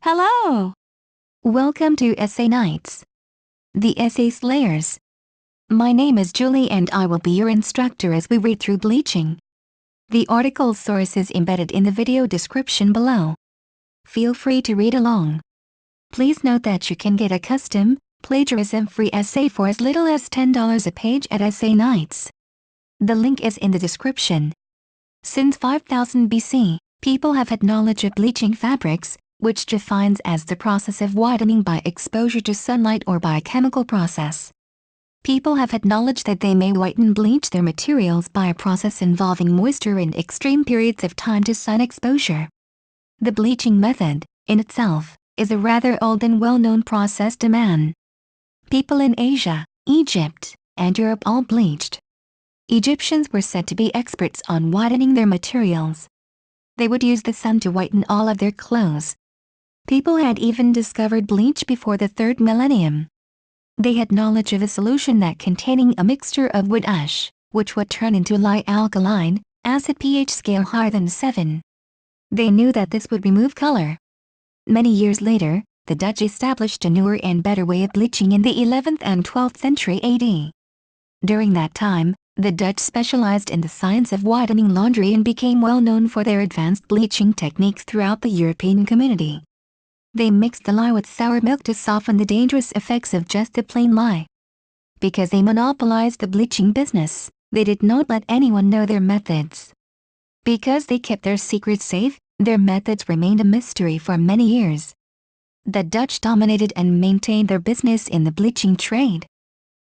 Hello! Welcome to Essay Nights, the Essay Slayers. My name is Julie and I will be your instructor as we read through bleaching. The article source is embedded in the video description below. Feel free to read along. Please note that you can get a custom, plagiarism-free essay for as little as $10 a page at Essay Nights. The link is in the description. Since 5000 BC, people have had knowledge of bleaching fabrics, which defines as the process of whitening by exposure to sunlight or by a chemical process. People have had knowledge that they may bleach their materials by a process involving moisture and extreme periods of time to sun exposure. The bleaching method, in itself, is a rather old and well-known process to man. People in Asia, Egypt, and Europe all bleached. Egyptians were said to be experts on whitening their materials. They would use the sun to whiten all of their clothes. People had even discovered bleach before the 3rd millennium. They had knowledge of a solution that containing a mixture of wood ash, which would turn into lye alkaline, acid pH scale higher than 7. They knew that this would remove color. Many years later, the Dutch established a newer and better way of bleaching in the 11th and 12th century AD. During that time, the Dutch specialized in the science of whitening laundry and became well known for their advanced bleaching techniques throughout the European community. They mixed the lye with sour milk to soften the dangerous effects of just the plain lye. Because they monopolized the bleaching business, they did not let anyone know their methods. Because they kept their secrets safe, their methods remained a mystery for many years. The Dutch dominated and maintained their business in the bleaching trade.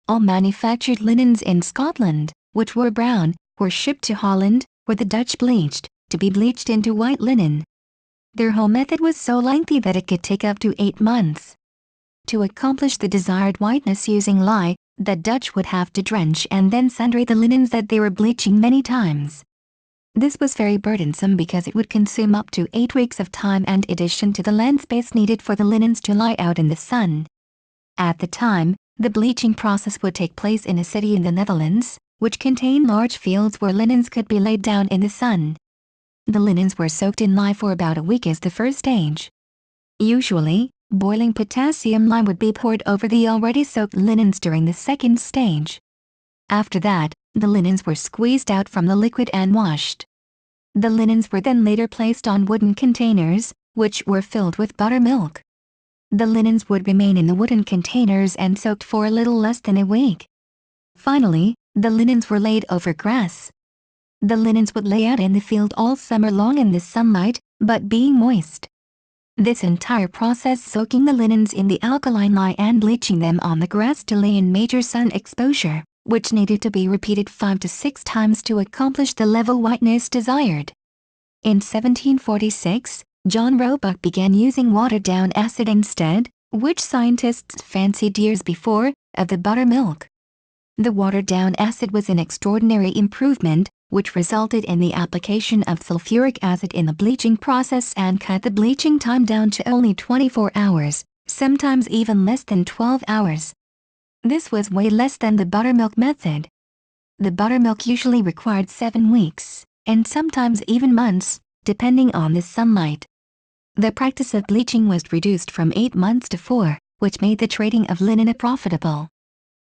All manufactured linens in Scotland, which were brown, were shipped to Holland, where the Dutch bleached, to be bleached into white linen. Their whole method was so lengthy that it could take up to 8 months. To accomplish the desired whiteness using lye, the Dutch would have to drench and then sun-dry the linens that they were bleaching many times. This was very burdensome because it would consume up to 8 weeks of time and addition to the land space needed for the linens to lie out in the sun. At the time, the bleaching process would take place in a city in the Netherlands, which contained large fields where linens could be laid down in the sun. The linens were soaked in lye for about a week as the first stage. Usually, boiling potassium lime would be poured over the already soaked linens during the second stage. After that, the linens were squeezed out from the liquid and washed. The linens were then later placed on wooden containers, which were filled with buttermilk. The linens would remain in the wooden containers and soaked for a little less than a week. Finally, the linens were laid over grass. The linens would lay out in the field all summer long in the sunlight, but being moist. This entire process soaking the linens in the alkaline lye and bleaching them on the grass to lay in major sun exposure, which needed to be repeated 5 to 6 times to accomplish the level whiteness desired. In 1746, John Roebuck began using watered-down acid instead, which scientists fancied years before, of the buttermilk. The watered-down acid was an extraordinary improvement, which resulted in the application of sulfuric acid in the bleaching process and cut the bleaching time down to only 24 hours, sometimes even less than 12 hours. This was way less than the buttermilk method. The buttermilk usually required 7 weeks, and sometimes even months, depending on the sunlight. The practice of bleaching was reduced from 8 months to 4, which made the trading of linen profitable.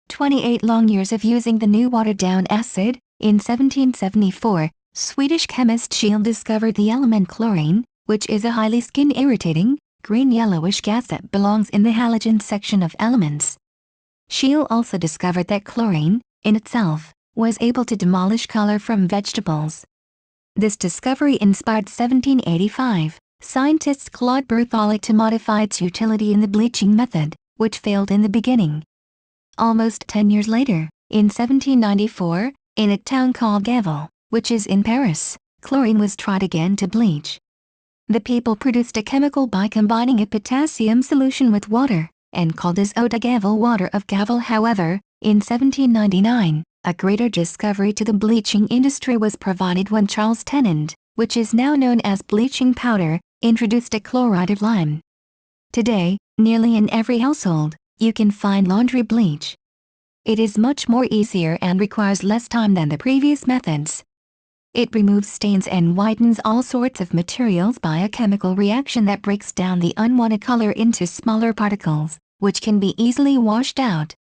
28 long years of using the new watered-down acid. In 1774, Swedish chemist Scheele discovered the element chlorine, which is a highly skin-irritating, green-yellowish gas that belongs in the halogen section of elements. Scheele also discovered that chlorine, in itself, was able to demolish color from vegetables. This discovery inspired 1785 scientist Claude Berthollet to modify its utility in the bleaching method, which failed in the beginning. Almost 10 years later, in 1794, in a town called Gavel, which is in Paris, chlorine was tried again to bleach. The people produced a chemical by combining a potassium solution with water, and called this eau de Gavel water of Gavel. However, in 1799, a greater discovery to the bleaching industry was provided when Charles Tennant, which is now known as bleaching powder, introduced a chloride of lime. Today, nearly in every household, you can find laundry bleach. It is much more easier and requires less time than the previous methods. It removes stains and whitens all sorts of materials by a chemical reaction that breaks down the unwanted color into smaller particles, which can be easily washed out.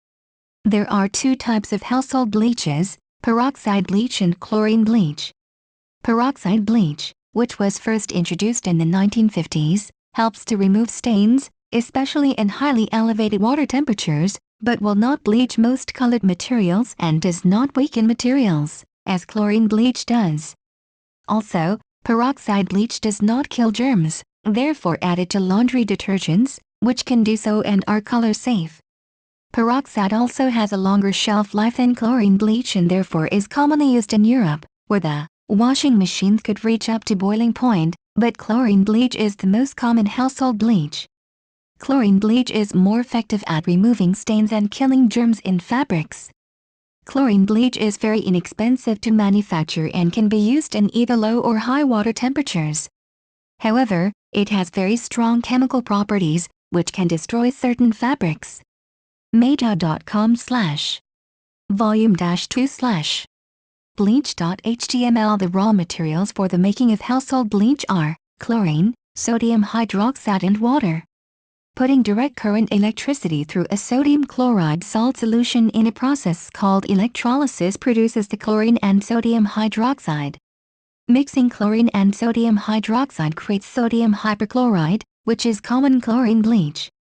There are two types of household bleaches, peroxide bleach and chlorine bleach. Peroxide bleach, which was first introduced in the 1950s, helps to remove stains, especially in highly elevated water temperatures, but will not bleach most colored materials and does not weaken materials, as chlorine bleach does. Also, peroxide bleach does not kill germs, therefore added to laundry detergents, which can do so and are color safe. Peroxide also has a longer shelf life than chlorine bleach and therefore is commonly used in Europe, where the washing machines could reach up to boiling point, but chlorine bleach is the most common household bleach. Chlorine bleach is more effective at removing stains and killing germs in fabrics. Chlorine bleach is very inexpensive to manufacture and can be used in either low or high water temperatures. However, it has very strong chemical properties, which can destroy certain fabrics. A9AYTZ2PY5 Bleach.html. The raw materials for the making of household bleach are chlorine, sodium hydroxide and water. Putting direct current electricity through a sodium chloride salt solution in a process called electrolysis produces the chlorine and sodium hydroxide. Mixing chlorine and sodium hydroxide creates sodium hypochlorite, which is common chlorine bleach.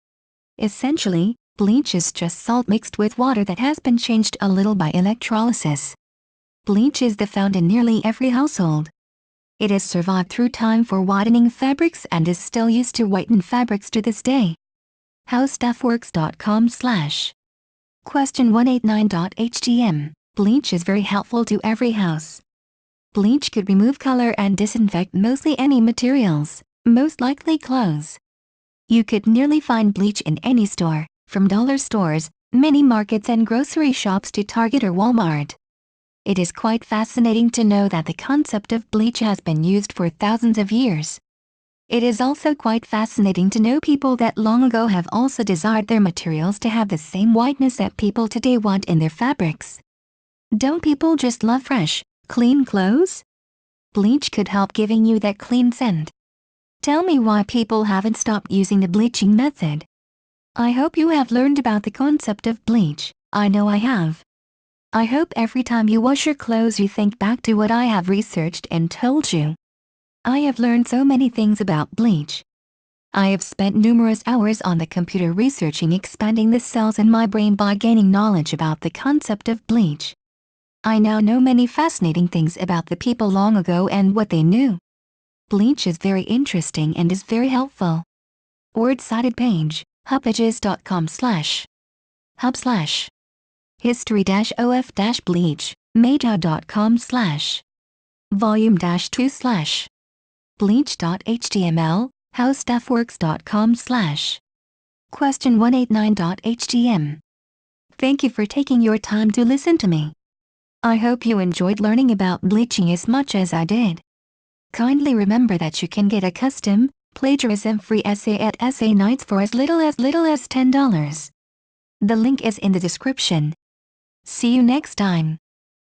Essentially, bleach is just salt mixed with water that has been changed a little by electrolysis. Bleach is found in nearly every household. It has survived through time for whitening fabrics and is still used to whiten fabrics to this day. HowStuffWorks.com/ Question 189.htm. Bleach is very helpful to every house. Bleach could remove color and disinfect mostly any materials, most likely clothes. You could nearly find bleach in any store, from dollar stores, mini markets and grocery shops to Target or Walmart. It is quite fascinating to know that the concept of bleach has been used for thousands of years. It is also quite fascinating to know people that long ago have also desired their materials to have the same whiteness that people today want in their fabrics. Don't people just love fresh, clean clothes? Bleach could help giving you that clean scent. Tell me why people haven't stopped using the bleaching method. I hope you have learned about the concept of bleach. I know I have. I hope every time you wash your clothes you think back to what I have researched and told you. I have learned so many things about bleach. I have spent numerous hours on the computer researching expanding the cells in my brain by gaining knowledge about the concept of bleach. I now know many fascinating things about the people long ago and what they knew. Bleach is very interesting and is very helpful. Words cited page, hubpages.com/ hub/ history-of-bleach, meta.com/ volume-2/ bleach.html, howstuffworks.com/ Question 189.htm. Thank you for taking your time to listen to me. I hope you enjoyed learning about bleaching as much as I did. Kindly remember that you can get a custom, plagiarism-free essay at EssayKnights for as little as $10. The link is in the description. See you next time.